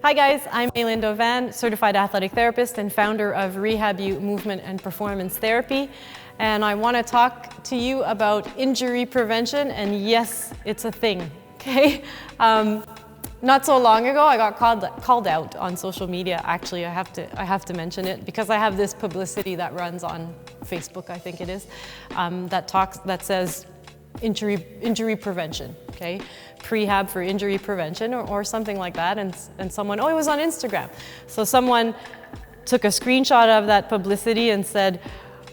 Hi guys, I'm Maylin Dovan, certified athletic therapist and founder of Rehab-U movement and performance therapy. And I want to talk to you about injury prevention, and yes, it's a thing, okay? Not so long ago, I got called out on social media. Actually, I have to mention it because I have this publicity that runs on Facebook, I think it is, that says injury prevention, okay? Prehab for injury prevention or something like that, and someone, oh, it was on Instagram. So someone took a screenshot of that publicity and said,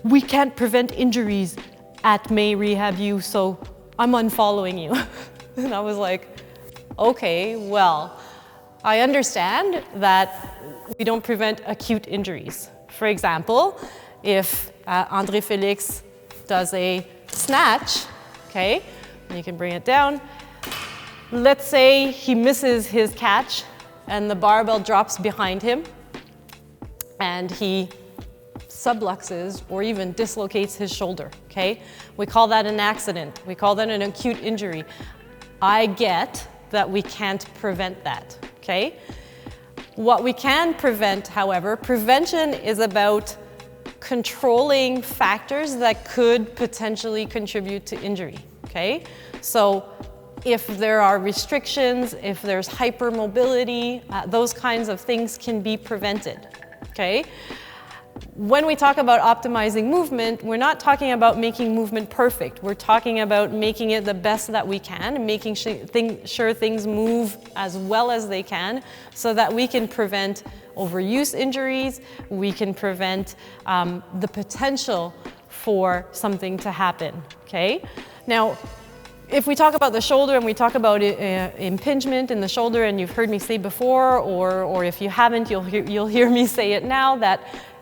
we can't prevent injuries at May Rehab-U, so I'm unfollowing you. And I was like, okay, well, I understand that we don't prevent acute injuries. For example, if André Felix does a snatch, okay, you can bring it down. Let's say he misses his catch and the barbell drops behind him and he subluxes or even dislocates his shoulder, okay? We call that an accident. We call that an acute injury. I get that we can't prevent that, okay? What we can prevent, however, prevention is about controlling factors that could potentially contribute to injury, okay? So if there are restrictions, if there's hypermobility, those kinds of things can be prevented, okay? When we talk about optimizing movement, we're not talking about making movement perfect. We're talking about making it the best that we can, making sure things move as well as they can so that we can prevent overuse injuries, we can prevent the potential for something to happen, okay? Now, if we talk about the shoulder and we talk about impingement in the shoulder, and you've heard me say before, or if you haven't, you'll hear me say it now, that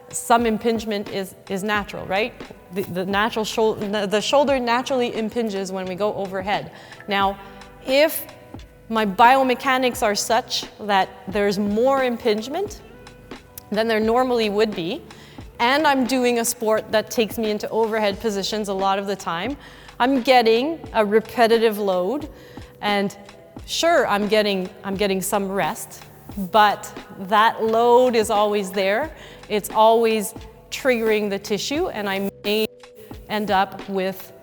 some impingement is natural, right? The shoulder naturally impinges when we go overhead. Now, if my biomechanics are such that there's more impingement than there normally would be, and I'm doing a sport that takes me into overhead positions a lot of the time, I'm getting a repetitive load, and sure, I'm getting some rest, but that load is always there. It's always triggering the tissue, and I may end up with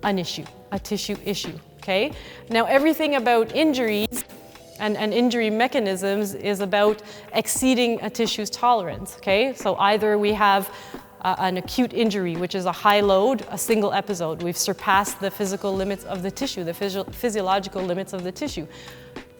an issue, a tissue issue, okay? Now, everything about injuries and injury mechanisms is about exceeding a tissue's tolerance, okay? So either we have an acute injury, which is a high load, a single episode. We've surpassed the physical limits of the tissue, the physiological limits of the tissue.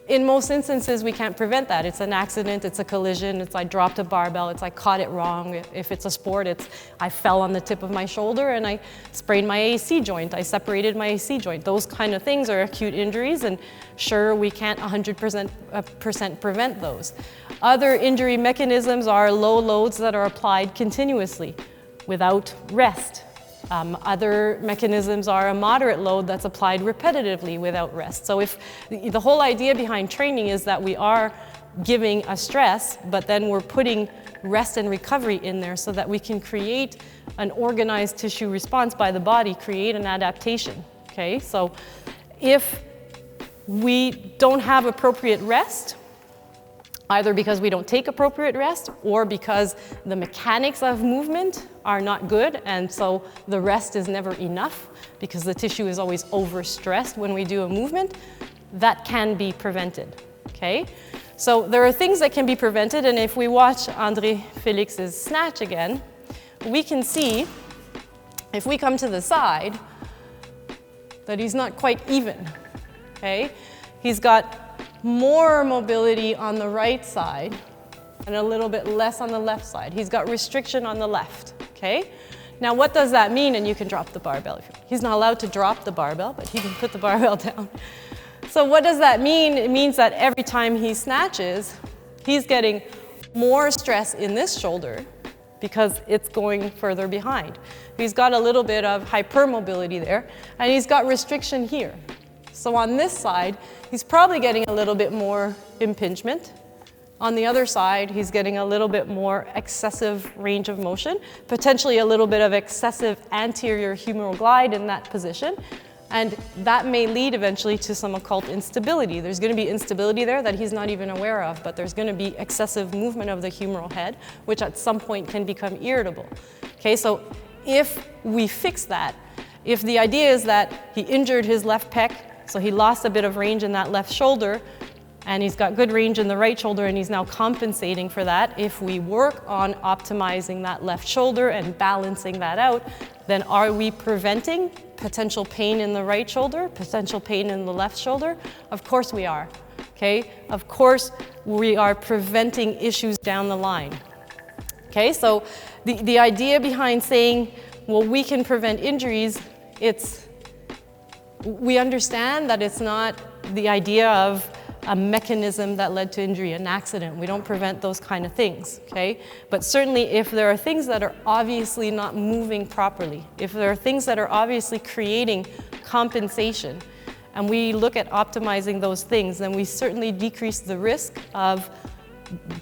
In most instances, we can't prevent that. It's an accident, it's a collision, it's I dropped a barbell, it's I caught it wrong. If it's a sport, it's I fell on the tip of my shoulder and I sprained my AC joint, I separated my AC joint. Those kind of things are acute injuries, and sure, we can't 100% prevent those. Other injury mechanisms are low loads that are applied continuously without rest. Other mechanisms are a moderate load that's applied repetitively without rest. So if the whole idea behind training is that we are giving a stress, but then we're putting rest and recovery in there so that we can create an organized tissue response by the body, create an adaptation, okay? So if we don't have appropriate rest, either because we don't take appropriate rest or because the mechanics of movement are not good, and so the rest is never enough because the tissue is always overstressed when we do a movement, that can be prevented, okay? So there are things that can be prevented, and if we watch André Felix's snatch again, we can see, if we come to the side, that he's not quite even, okay? He's got more mobility on the right side and a little bit less on the left side. He's got restriction on the left, okay? Now, what does that mean? And you can drop the barbell. He's not allowed to drop the barbell, but he can put the barbell down. So what does that mean? It means that every time he snatches, he's getting more stress in this shoulder because it's going further behind. He's got a little bit of hypermobility there, and he's got restriction here. So on this side, he's probably getting a little bit more impingement. On the other side, he's getting a little bit more excessive range of motion, potentially a little bit of excessive anterior humeral glide in that position. And that may lead eventually to some occult instability. There's going to be instability there that he's not even aware of, but there's going to be excessive movement of the humeral head, which at some point can become irritable. Okay, so if we fix that, if the idea is that he injured his left pec, so he lost a bit of range in that left shoulder, and he's got good range in the right shoulder, and he's now compensating for that. If we work on optimizing that left shoulder and balancing that out, then are we preventing potential pain in the right shoulder, potential pain in the left shoulder? Of course we are, okay? Of course we are preventing issues down the line. Okay, so the idea behind saying, well, we can prevent injuries, we understand that it's not the idea of a mechanism that led to injury, an accident. We don't prevent those kind of things, okay? But certainly if there are things that are obviously not moving properly, if there are things that are obviously creating compensation, and we look at optimizing those things, then we certainly decrease the risk of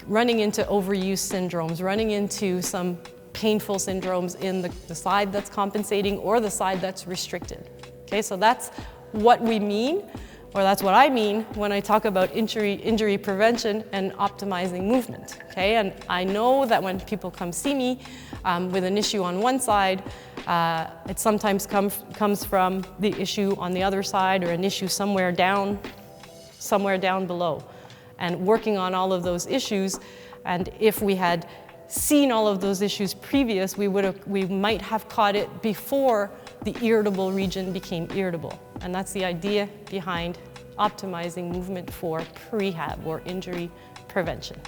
running into overuse syndromes, running into some painful syndromes in the side that's compensating or the side that's restricted. Okay, so that's what we mean, or that's what I mean when I talk about injury prevention and optimizing movement. Okay, and I know that when people come see me with an issue on one side, it sometimes comes from the issue on the other side or an issue somewhere down below. And working on all of those issues, and if we had seen all of those issues previous, we might have caught it before the irritable region became irritable. And that's the idea behind optimizing movement for prehab or injury prevention.